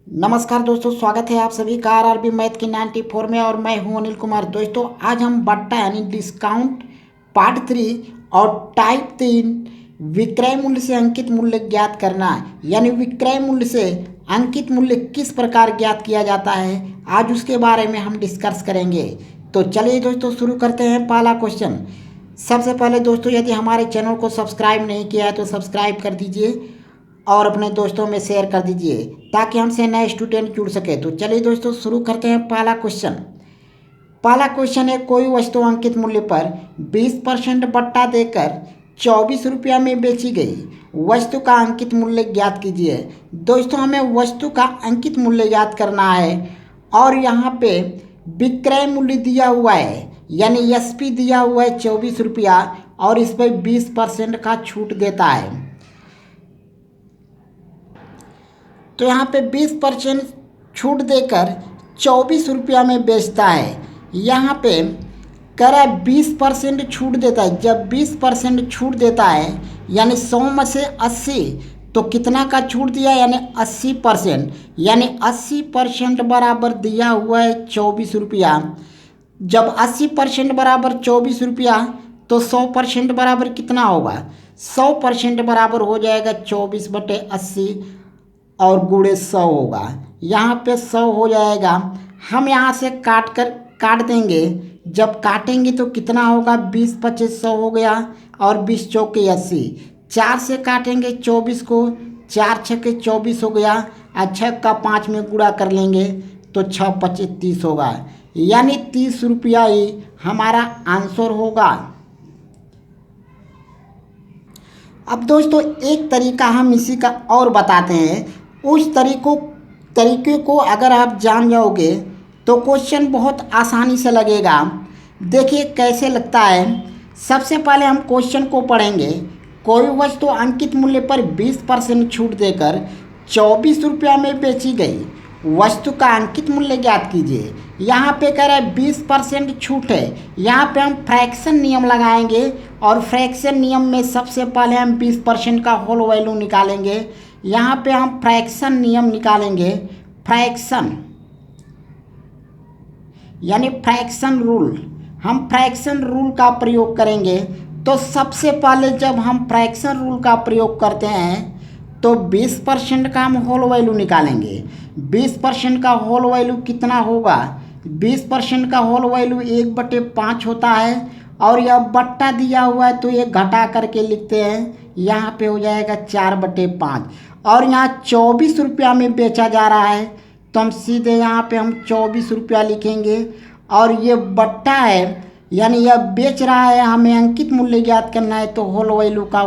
नमस्कार दोस्तों, स्वागत है आप सभी का आरआरबी मैथ की 94 में। और मैं हूं अनिल कुमार। दोस्तों आज हम बट्टा यानी डिस्काउंट पार्ट 3 और टाइप 3 विक्रय मूल्य से अंकित मूल्य ज्ञात करना यानी विक्रय मूल्य से अंकित मूल्य किस प्रकार ज्ञात किया जाता है, आज उसके बारे में हम डिस्कस करेंगे। तो चलिए दोस्तों शुरू करते हैं पहला क्वेश्चन। सबसे पहले दोस्तों, यदि हमारे चैनल को सब्सक्राइब नहीं किया है तो सब्सक्राइब कर दीजिए और अपने दोस्तों में शेयर कर दीजिए ताकि हमसे नए स्टूडेंट जुड़ सके। तो चलिए दोस्तों शुरू करते हैं पहला क्वेश्चन। पहला क्वेश्चन है, कोई वस्तु अंकित मूल्य पर 20% बट्टा देकर 24 रुपया में बेची गई, वस्तु का अंकित मूल्य ज्ञात कीजिए। दोस्तों हमें वस्तु का अंकित मूल्य ज्ञात करना है और यहाँ पे विक्रय मूल्य दिया हुआ है यानी एसपी दिया हुआ है 24 रुपया और इस पर 20% का छूट देता है। तो यहाँ पे 20% छूट देकर 24 रुपया में बेचता है। यहाँ पे कह रहा है 20% छूट देता है। जब 20% छूट देता है यानी 100 में से 80, तो कितना का छूट दिया यानी 80%, यानी 80% बराबर दिया हुआ है 24 रुपया। जब 80% बराबर 24 रुपया तो 100% बराबर कितना होगा? 100% बराबर हो जाएगा 24/80 और गुणे 100 होगा। यहाँ पे 100 हो जाएगा। हम यहाँ से काट देंगे। जब काटेंगे तो कितना होगा? 20 25 100 हो गया और 20 चौके 80। 4 से काटेंगे 24 को, 4 छक्के 24 हो गया। अच्छा का 5 में गुणा कर लेंगे तो 6 25 30 होगा, यानी 30 रुपया ही हमारा आंसर होगा। अब दोस्तों एक तरीका हम इसी का और बताते हैं। उस तरीके को अगर आप जान जाओगे तो क्वेश्चन बहुत आसानी से लगेगा। देखिए कैसे लगता है। सबसे पहले हम क्वेश्चन को पढ़ेंगे। कोई वस्तु अंकित मूल्य पर 20% छूट देकर 24 रुपया में बेची गई, वस्तु का अंकित मूल्य ज्ञात कीजिए। यहाँ पे कह रहा है 20% छूट है। यहाँ पे हम फ्रैक्शन नियम लगाएंगे और फ्रैक्शन नियम में सबसे पहले हम 20% का होल वैल्यू निकालेंगे। यहाँ पे हम फ्रैक्शन नियम निकालेंगे, फ्रैक्शन यानी फ्रैक्शन रूल। हम फ्रैक्शन रूल का प्रयोग करेंगे। तो सबसे पहले जब हम फ्रैक्शन रूल का प्रयोग करते हैं तो 20% का हम होल वैल्यू निकालेंगे। 20% का होल वैल्यू कितना होगा? 20% का होल वैल्यू 1/5 होता है और यह बट्टा दिया हुआ है तो ये घटा करके लिखते हैं। यहाँ पे हो जाएगा 4/5 और यहाँ 24 रुपया में बेचा जा रहा है तो हम सीधे यहाँ पे हम 24 रुपया लिखेंगे। और ये बट्टा है यानी यह बेच रहा है, हमें अंकित मूल्य ज्ञात करना है तो होल वैल्यू का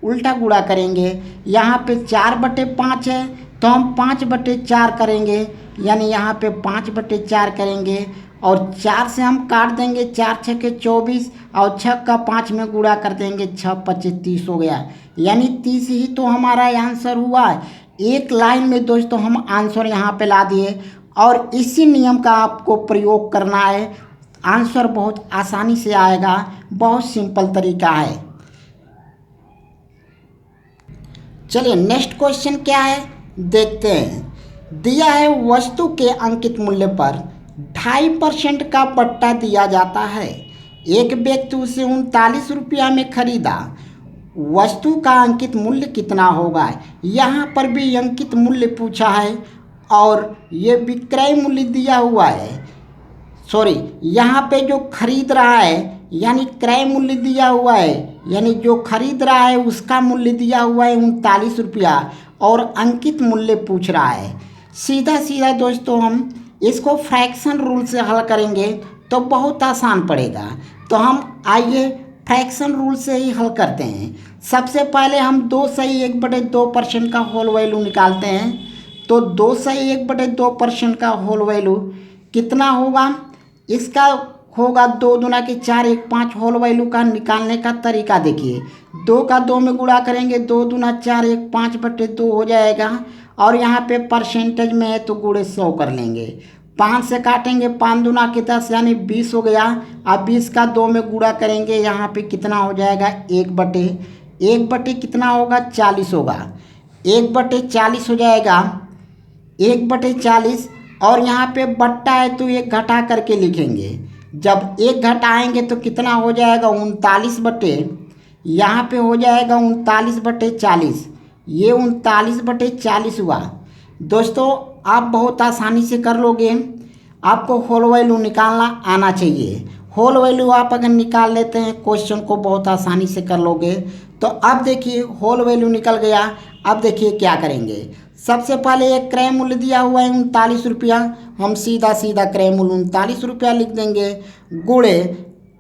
उल्टा गुणा करेंगे। यहाँ पे 4/5 है तो हम 5/4 करेंगे, यानी यहाँ पे 5/4 करेंगे और 4 से हम काट देंगे। 4 छक्के 24 और 6 का 5 में गुणा कर देंगे, 6 25 30 हो गया, यानी 30 ही तो हमारा आंसर हुआ। एक लाइन में दोस्तों हम आंसर यहाँ पे ला दिए और इसी नियम का आपको प्रयोग करना है। आंसर बहुत आसानी से आएगा, बहुत सिंपल तरीका है। चलिए नेक्स्ट क्वेश्चन क्या है देखते हैं। दिया है वस्तु के अंकित मूल्य पर 2.5% का बट्टा दिया जाता है। एक व्यक्ति उसे 39 रुपया में खरीदा, वस्तु का अंकित मूल्य कितना होगा? यहाँ पर भी अंकित मूल्य पूछा है और ये विक्रय मूल्य दिया हुआ है। सॉरी, यहाँ पे जो खरीद रहा है यानी क्रय मूल्य दिया हुआ है, यानी जो खरीद रहा है उसका मूल्य दिया हुआ है 39 रुपया और अंकित मूल्य पूछ रहा है। सीधा सीधा दोस्तों हम इसको फ्रैक्शन रूल से हल करेंगे तो बहुत आसान पड़ेगा। तो हम आइए फ्रैक्शन रूल से ही हल करते हैं। सबसे पहले हम 2 सही 1/2% का होल वैल्यू निकालते हैं। तो 2 सही 1/2% का होल वैल्यू कितना होगा? इसका होगा 2 दूना के 4 1 5। होल वैल्यू का निकालने का तरीका देखिए। 2 का 2 में गुणा करेंगे, 2 दूना 4 1 5/2 हो जाएगा और यहाँ पे परसेंटेज में है तो गुणे 100 कर लेंगे। 5 से काटेंगे, 5 दूना के 10 यानी 20 हो गया। अब 20 का 2 में गुणा करेंगे, यहाँ पे कितना हो जाएगा? 1/1 कितना होगा? 40 होगा। 1/40 हो जाएगा 1/40 और यहाँ पे बट्टा है तो 1 घटा करके लिखेंगे। जब 1 घटाएंगे तो कितना हो जाएगा 39 बटे, यहाँ पे हो जाएगा 39/40, ये 39/40 हुआ। दोस्तों आप बहुत आसानी से कर लोगे, आपको होल वैल्यू निकालना आना चाहिए। होल वैल्यू आप अगर निकाल लेते हैं क्वेश्चन को बहुत आसानी से कर लोगे। तो अब देखिए होल वैल्यू निकल गया। अब देखिए क्या करेंगे। सबसे पहले एक क्रय मूल्य दिया हुआ है 39 रुपया, हम सीधा क्रय मूल्य 39 रुपया लिख देंगे, गुणे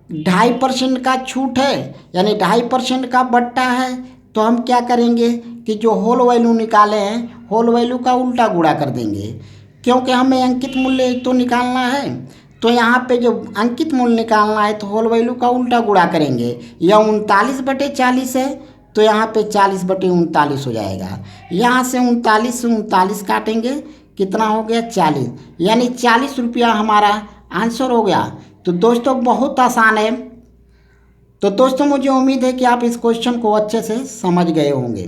2.5% का छूट है यानी 2.5% का बट्टा है। तो हम क्या करेंगे कि जो होल वैल्यू निकाले हैं होल वैल्यू का उल्टा गुणा कर देंगे, क्योंकि हमें अंकित मूल्य तो निकालना है। तो यहाँ पे जो अंकित मूल्य निकालना है तो होल वैल्यू का उल्टा गुणा करेंगे। यह 39/40 है तो यहाँ पे 40/39 हो जाएगा। यहाँ से 39 से 39 काटेंगे, कितना हो गया 40, यानी 40 रुपया हमारा आंसर हो गया। तो दोस्तों बहुत आसान है। तो दोस्तों मुझे उम्मीद है कि आप इस क्वेश्चन को अच्छे से समझ गए होंगे।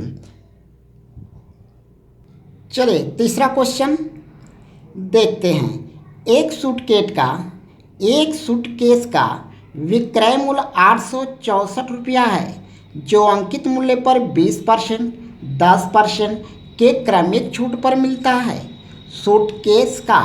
चलिए तीसरा क्वेश्चन देखते हैं। एक सूटकेस का विक्रय मूल्य 864 रुपया है, जो अंकित मूल्य पर 20%, 10% के क्रमिक छूट पर मिलता है। सूटकेस का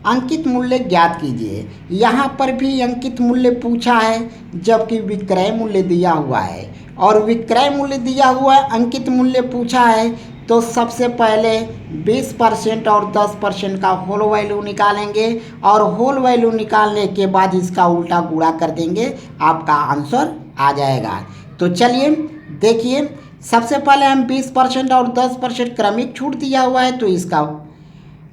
अंकित मूल्य ज्ञात कीजिए। यहाँ पर भी अंकित मूल्य पूछा है जबकि विक्रय मूल्य दिया हुआ है, और विक्रय मूल्य दिया हुआ है, अंकित मूल्य पूछा है। तो सबसे पहले 20% और 10% का होल वैल्यू निकालेंगे और होल वैल्यू निकालने के बाद इसका उल्टा गुणा कर देंगे, आपका आंसर आ जाएगा। तो चलिए देखिए, सबसे पहले हम 20% और 10% क्रमिक छूट दिया हुआ है तो इसका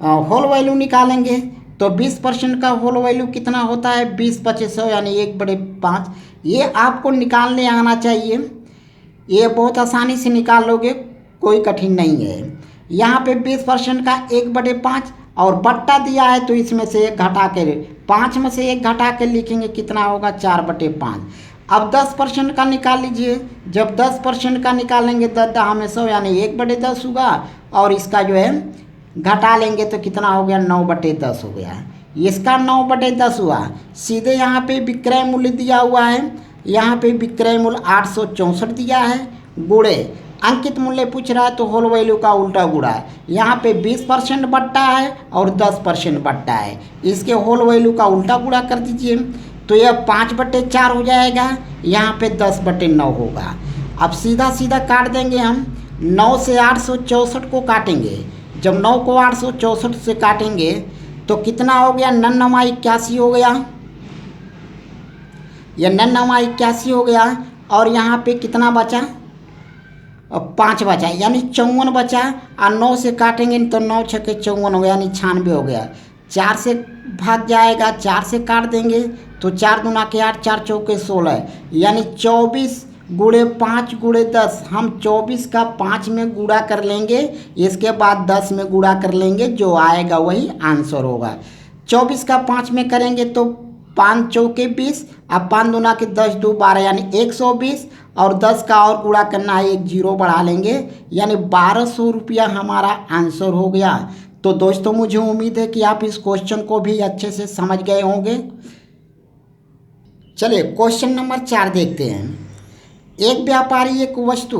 होल वैल्यू निकालेंगे। तो 20% का होल वैल्यू कितना होता है 20/2500 यानी 1/5। ये आपको निकालने आना चाहिए, ये बहुत आसानी से निकाल लोगे, कोई कठिन नहीं है। यहाँ पे 20% का 1/5 और बट्टा दिया है तो इसमें से 1 घटा के 5 में से 1 घटा के लिखेंगे, कितना होगा 4/5। अब 10% का निकाल लीजिए। जब 10% का निकालेंगे 10 हमेशा यानी 1/10 होगा, और इसका जो है घटा लेंगे तो कितना हो गया 9/10 हो गया। इसका 9/10 हुआ। सीधे यहाँ पे विक्रय मूल्य दिया हुआ है, यहाँ पे विक्रय मूल्य 864 दिया है, गुणे अंकित मूल्य पूछ रहा है तो होल वैल्यू का उल्टा गुणा। यहाँ पे 20% बट्टा है और 10% बट्टा है, इसके होल वैल्यू का उल्टा गुणा कर दीजिए तो यह 5/4 हो जाएगा, यहाँ पे 10/9 होगा। अब सीधा काट देंगे हम। 9 से 864 को काटेंगे। जब 9 को 864 से काटेंगे तो कितना हो गया 9×9=81 हो गया, यह 9×9=81 हो गया। और यहाँ पे कितना बचा 5 बचा यानी 54 बचा। और 9 से काटेंगे तो 9×6 = 54 हो गया यानी 96 हो गया। 4 से भाग जाएगा, 4 से काट देंगे तो 4 दूना के 8, 4 चौके 16 यानी 24 गुणे 5 गुणे 10। हम 24 का 5 में गुणा कर लेंगे, इसके बाद 10 में गुणा कर लेंगे, जो आएगा वही आंसर होगा। 24 का 5 में करेंगे तो 5 चौके 20, अब 5 दूना के 10, 2 12 यानी 120, और 10 का और गुणा करना है, 1 0 बढ़ा लेंगे यानी 1200 रुपया हमारा आंसर हो गया। तो दोस्तों मुझे उम्मीद है कि आप इस क्वेश्चन को भी अच्छे से समझ गए होंगे। चलिए क्वेश्चन नंबर 4 देखते हैं। एक व्यापारी एक वस्तु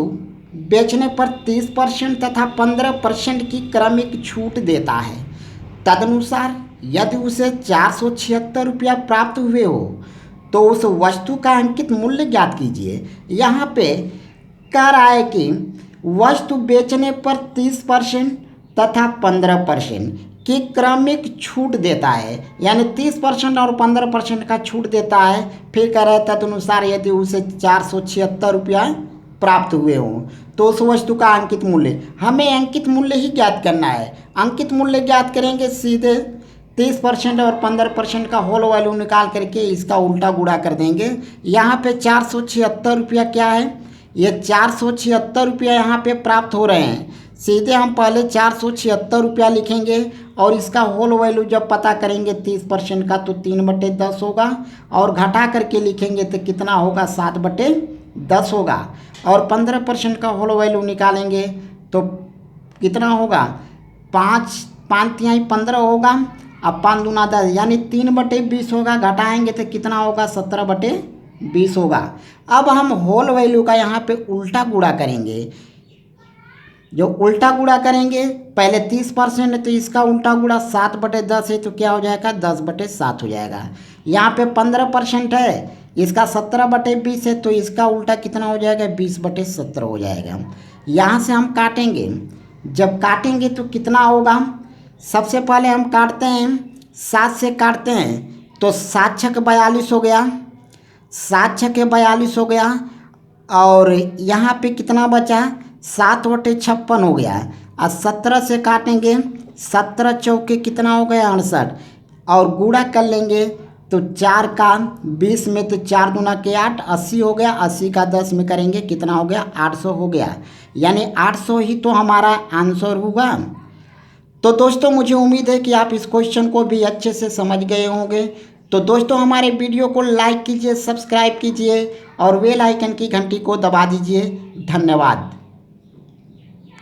बेचने पर 30% तथा 15% की क्रमिक छूट देता है। तदनुसार यदि उसे 476 रुपया प्राप्त हुए हो तो उस वस्तु का अंकित मूल्य ज्ञात कीजिए। यहाँ पे कह रहा है कि वस्तु बेचने पर 30% तथा 15% की क्रमिक छूट देता है, यानी 30% और 15% का छूट देता है। फिर कह रहा है तदनुसार यदि उसे 476 रुपया प्राप्त हुए हों तो उस वस्तु का अंकित मूल्य, हमें अंकित मूल्य ही ज्ञात करना है। अंकित मूल्य ज्ञात करेंगे, सीधे 30% और 15% का होल वैल्यू निकाल करके इसका उल्टा गुणा कर देंगे। यहाँ पे 476 रुपया क्या है, ये 476 रुपया यहाँ पे प्राप्त हो रहे हैं। सीधे हम पहले 476 रुपया लिखेंगे और इसका होल वैल्यू जब पता करेंगे 30% का तो 3/10 होगा, और घटा करके लिखेंगे तो कितना होगा 7/10 होगा। और 15% का होल वैल्यू निकालेंगे तो कितना होगा 5 5×3 15 होगा, अब 5 दूना 10 यानी 3/20 होगा। घटाएंगे तो कितना होगा? 17/20 होगा। अब हम होल वैल्यू का यहाँ पे उल्टा गुणा करेंगे। जो उल्टा गुणा करेंगे, पहले 30% है तो इसका उल्टा गुणा 7/10 है तो क्या हो जाएगा? 10/7 हो जाएगा। यहाँ पे 15% है, इसका 17/20 है तो इसका उल्टा कितना हो जाएगा? 20/17 हो जाएगा। यहाँ से हम काटेंगे, जब काटेंगे तो कितना होगा? सबसे पहले हम काटते हैं 7 से काटते हैं तो 7 छक 42 हो गया, 7 छके 42 हो गया। और यहाँ पे कितना बचा? 7/56 हो गया। और 17 से काटेंगे, 17 चौके कितना हो गया? 68। और गुणा कर लेंगे तो 4 का 20 में तो 4 दूना के 8, 80 हो गया। 80 का 10 में करेंगे कितना हो गया? 800 हो गया। यानी 800 ही तो हमारा आंसर होगा। तो दोस्तों मुझे उम्मीद है कि आप इस क्वेश्चन को भी अच्छे से समझ गए होंगे। तो दोस्तों हमारे वीडियो को लाइक कीजिए, सब्सक्राइब कीजिए और बेल आइकन की घंटी को दबा दीजिए। धन्यवाद।